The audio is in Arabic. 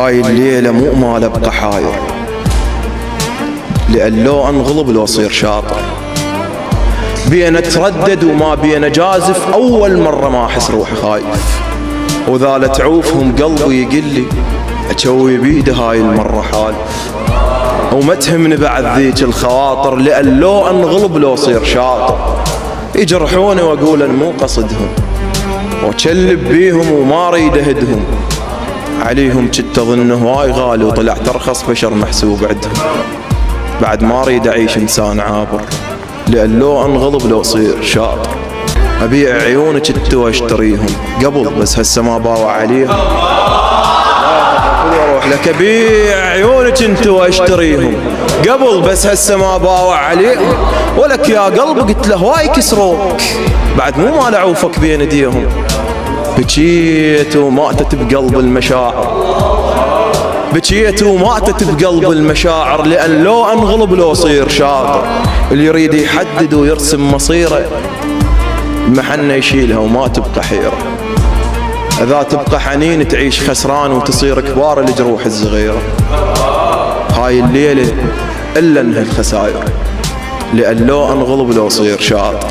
هاي الليلة مو مال ابقى حاير، لأن لو انغلب لو اصير شاطر. بين اتردد وما بين اجازف، اول مرة ما احس روحي خايف، وذا لا تعوفهم قلبي يقلي اشوي بيده هاي المرة حالف. وما تهمني بعد ذيك الخواطر، لأن لو انغلب لو اصير شاطر. يجرحوني واقول ان مو قصدهم، واتشلب بيهم وما اريد اهدهم. عليهم كنت اظنه هواي غالي، وطلعت ارخص بشر محسوب عندهم. بعد ما اريد اعيش انسان عابر، لأن لو انغلب لو اصير شاطر. ابيع عيونك انت واشتريهم قبل، بس هسه ما باوع عليهم. اروح لك ابيع عيونك انت واشتريهم قبل، بس هسه ما باوع عليهم. ولك يا قلب قلت له هواي كسروك، بعد مو مال اعوفك بين ايديهم. بكيت وماتت بقلب المشاعر، بكيت وماتت بقلب المشاعر، لأن لو انغلب لو اصير شاطر. اللي يريد يحدد ويرسم مصيره محنه يشيلها وما تبقى حيرة. اذا تبقى حنين تعيش خسران وتصير كبار الجروح الصغيرة. هاي الليلة الا انها الخسائر، لأن لو انغلب لو اصير شاطر.